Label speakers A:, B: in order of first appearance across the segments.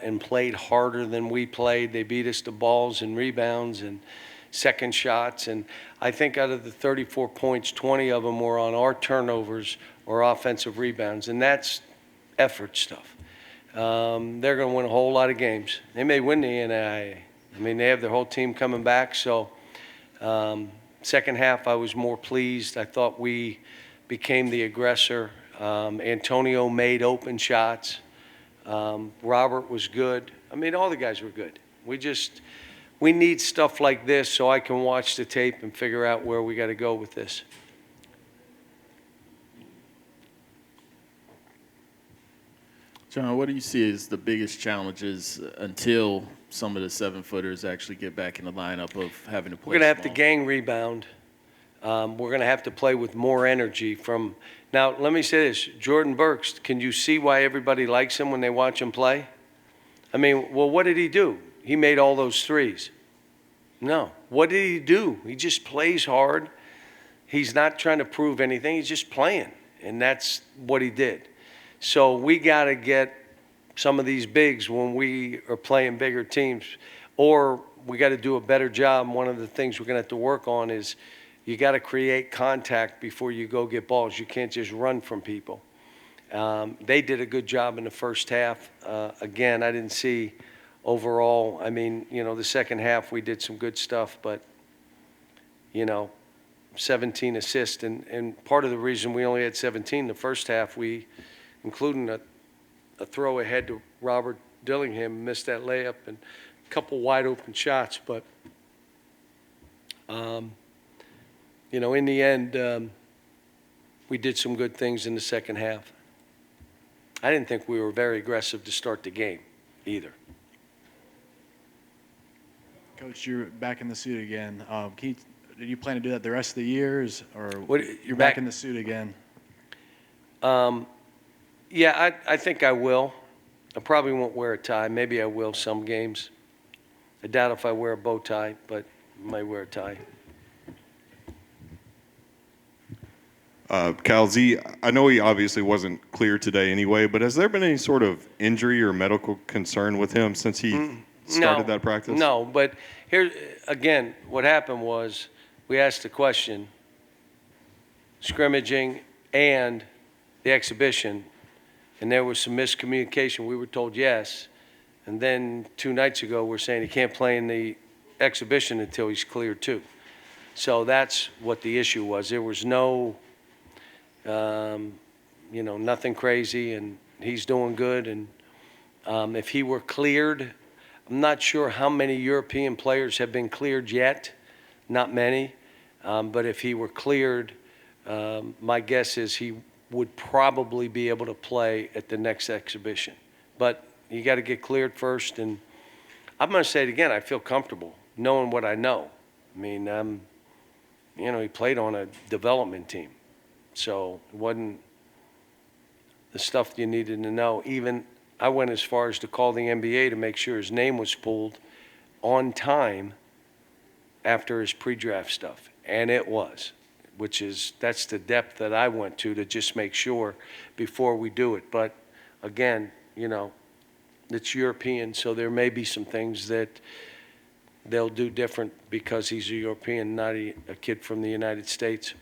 A: and played harder than we played. They beat us to balls and rebounds and second shots. And I think out of the 34 points, 20 of them were on our turnovers or offensive rebounds. And that's effort stuff. They're going to win a whole lot of games. They may win the NAIA. I mean, they have their whole team coming back. So second half, I was more pleased. I thought we became the aggressor. Antonio made open shots. Robert was good. I mean, all the guys were good. We need stuff like this so I can watch the tape and figure out where we got to go with this.
B: John, what do you see as the biggest challenges until some of the 7-footers actually get back in the lineup of having to play?
A: We're going to have to gang rebound. We're going to have to play with more energy from – now, let me say this. Jordan Burks, can you see why everybody likes him when they watch him play? I mean, well, what did he do? He made all those threes. No. What did he do? He just plays hard. He's not trying to prove anything. He's just playing, and that's what he did. So we got to get some of these bigs when we are playing bigger teams, or we got to do a better job. One of the things we're going to have to work on is you got to create contact before you go get balls. You can't just run from people. They did a good job in the first half. Again, I didn't see overall. I mean, the second half we did some good stuff, but, 17 assists. And part of the reason we only had 17 the first half, we, including a throw ahead to Robert Dillingham, missed that layup and a couple wide open shots. But, in the end, we did some good things in the second half. I didn't think we were very aggressive to start the game either.
C: Coach, you're back in the suit again. Do you plan to do that the rest of the years, or you're back in the suit again?
A: Yeah, I think I will. I probably won't wear a tie. Maybe I will some games. I doubt if I wear a bow tie, but I might wear a tie.
D: Cal Z, I know he obviously wasn't clear today anyway, but has there been any sort of injury or medical concern with him since he started that practice?
A: No, but here, again, what happened was we asked the question, scrimmaging and the exhibition, and there was some miscommunication. We were told yes, and then 2 nights ago we're saying he can't play in the exhibition until he's cleared too. So that's what the issue was. There was no, nothing crazy, and he's doing good. And if he were cleared, I'm not sure how many European players have been cleared yet. Not many. But if he were cleared, my guess is he would probably be able to play at the next exhibition. But you got to get cleared first. And I'm going to say it again, I feel comfortable knowing what I know. I mean, he played on a development team. So it wasn't the stuff you needed to know. Even I went as far as to call the NBA to make sure his name was pulled on time after his pre-draft stuff. And it was, that's the depth that I went to just make sure before we do it. But again, it's European, so there may be some things that they'll do different because he's a European, not a kid from the United States.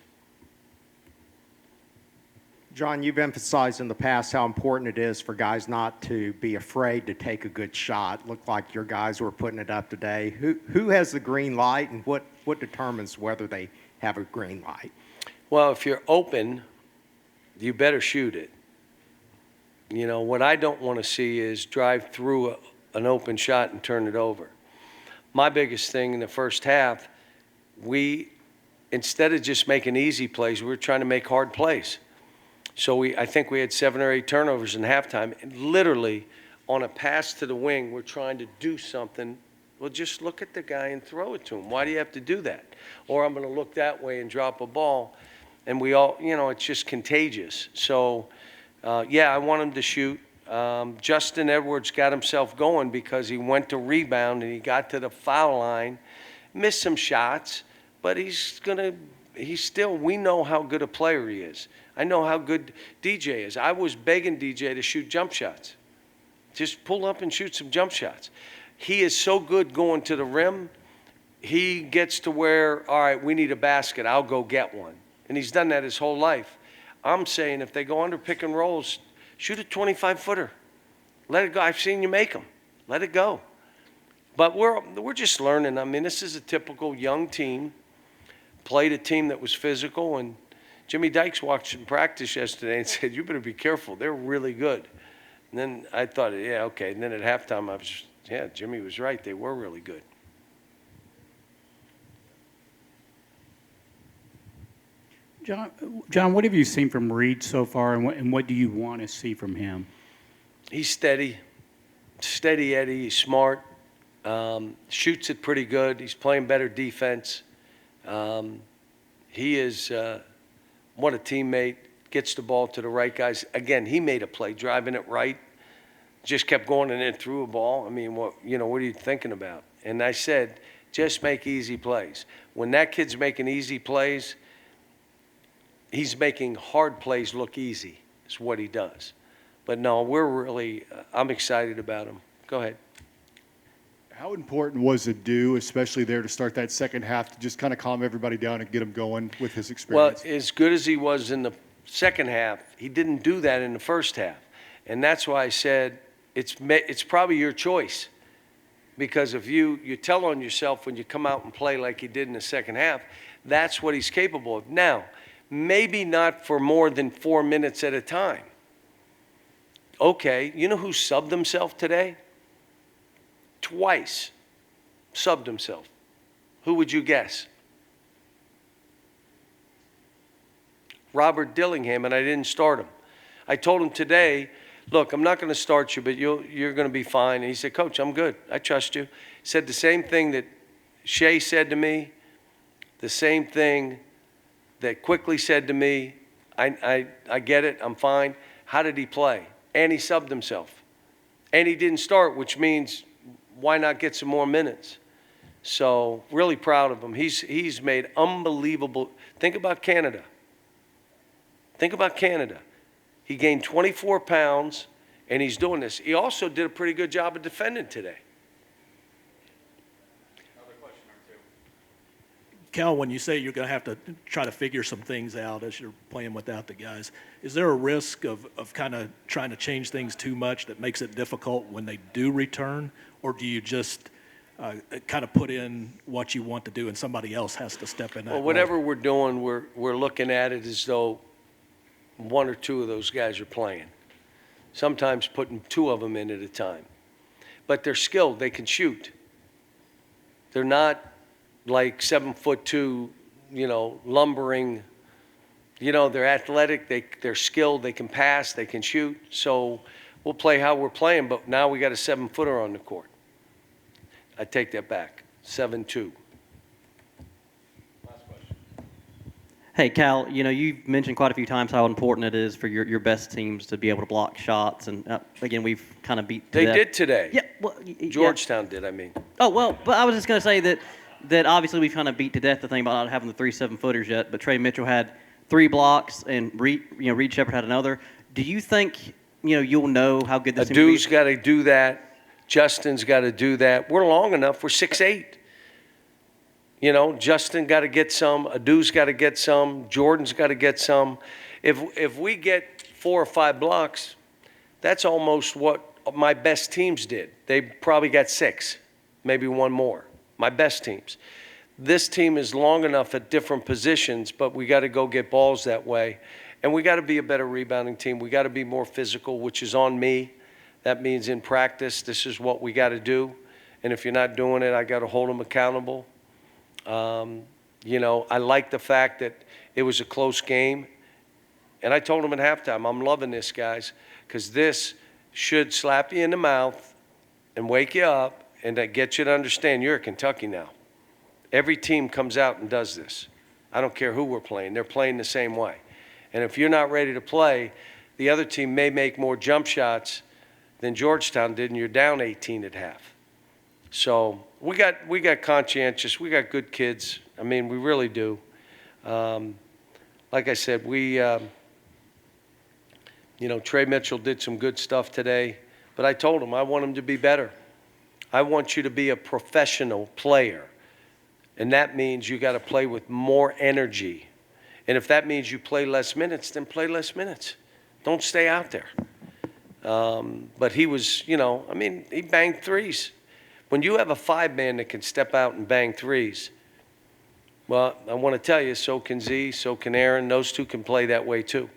E: John, you've emphasized in the past how important it is for guys not to be afraid to take a good shot. Looked like your guys were putting it up today. Who has the green light, and what determines whether they have a green light?
A: Well, if you're open, you better shoot it. What I don't want to see is drive through an open shot and turn it over. My biggest thing in the first half, instead of just making easy plays, we were trying to make hard plays. So I think we had 7 or 8 turnovers in halftime. And literally, on a pass to the wing, we're trying to do something. Well, just look at the guy and throw it to him. Why do you have to do that? Or I'm going to look that way and drop a ball. And we all, it's just contagious. So, I want him to shoot. Justin Edwards got himself going because he went to rebound and he got to the foul line, missed some shots, but we know how good a player he is. I know how good DJ is. I was begging DJ to shoot jump shots. Just pull up and shoot some jump shots. He is so good going to the rim. He gets to where, all right, we need a basket. I'll go get one. And he's done that his whole life. I'm saying if they go under pick and rolls, shoot a 25-footer. Let it go. I've seen you make them. Let it go. But we're just learning. I mean, this is a typical young team. Played a team that was physical, and Jimmy Dykes watched in practice yesterday and said, you better be careful. They're really good. And then I thought, yeah, okay. And then at halftime, Jimmy was right. They were really good.
F: John, what have you seen from Reed so far, and what do you want to see from him?
A: He's steady Eddie. He's smart. Shoots it pretty good. He's playing better defense. He is what a teammate. Gets the ball to the right guys. Again, he made a play, driving it right. Just kept going and then threw a ball. I mean, what are you thinking about? And I said, just make easy plays. When that kid's making easy plays, he's making hard plays look easy, is what he does. But no, I'm excited about him. Go ahead.
G: How important was Adu, especially there to start that second half, to just kind of calm everybody down and get him going with his experience?
A: Well, as good as he was in the second half, he didn't do that in the first half. And that's why I said it's probably your choice. Because if you tell on yourself when you come out and play like he did in the second half, that's what he's capable of. Now, maybe not for more than 4 minutes at a time. Okay, you know who subbed himself today? Twice subbed himself. Who would you guess? Robert Dillingham, and I didn't start him. I told him today, look, I'm not going to start you, but you're going to be fine. And he said, Coach, I'm good. I trust you. He said the same thing that Shea said to me, the same thing that Quickly said to me. I get it. I'm fine. How did he play? And he subbed himself. And he didn't start, which means why not get some more minutes? So really proud of him. He's made unbelievable. Think about Canada. Think about Canada. He gained 24 pounds, and he's doing this. He also did a pretty good job of defending today.
H: Cal, when you say you're going to have to try to figure some things out as you're playing without the guys, is there a risk of kind of trying to change things too much that makes it difficult when they do return? Or do you just kind of put in what you want to do and somebody else has to step in that
A: Well,
H: role?
A: whatever we're doing, we're looking at it as though one or two of those guys are playing. Sometimes putting two of them in at a time. But they're skilled. They can shoot. They're not like 7'2", lumbering. They're athletic. They're skilled. They can pass. They can shoot. So we'll play how we're playing, but now we got a 7-footer on the court. I take that back. 7'2".
I: Hey, Cal, you've mentioned quite a few times how important it is for your best teams to be able to block shots. And, again, we've kind of beat to
A: They
I: death.
A: did today.
I: Yeah. Well,
A: Georgetown did, I mean.
I: Oh, well, but I was just going to say that obviously we've kind of beat to death the thing about not having the 3 7-footers yet. But Trey Mitchell had 3 blocks, and Reed Shepherd had another. Do you think, you'll know how good this team
A: Adu's
I: is?
A: got to do that. Justin's got to do that. We're long enough. We're 6'8". Justin got to get some. Adu's got to get some. Jordan's got to get some. If we get 4 or 5 blocks, that's almost what my best teams did. They probably got 6, maybe one more. My best teams. This team is long enough at different positions, but we got to go get balls that way. And we got to be a better rebounding team. We got to be more physical, which is on me. That means in practice, this is what we got to do. And if you're not doing it, I got to hold them accountable. I like the fact that it was a close game. And I told them at halftime, I'm loving this, guys, because this should slap you in the mouth and wake you up and that get you to understand you're at Kentucky now. Every team comes out and does this. I don't care who we're playing. They're playing the same way. And if you're not ready to play, the other team may make more jump shots than Georgetown did, and you're down 18 at half. So we got conscientious. We got good kids. I mean, we really do. Like I said, Trey Mitchell did some good stuff today. But I told him I want him to be better. I want you to be a professional player. And that means you got to play with more energy. And if that means you play less minutes, then play less minutes. Don't stay out there. But he was, you know, I mean, he banged threes. When you have a 5-man that can step out and bang threes, well, I want to tell you, so can Z, so can Aaron. Those two can play that way too.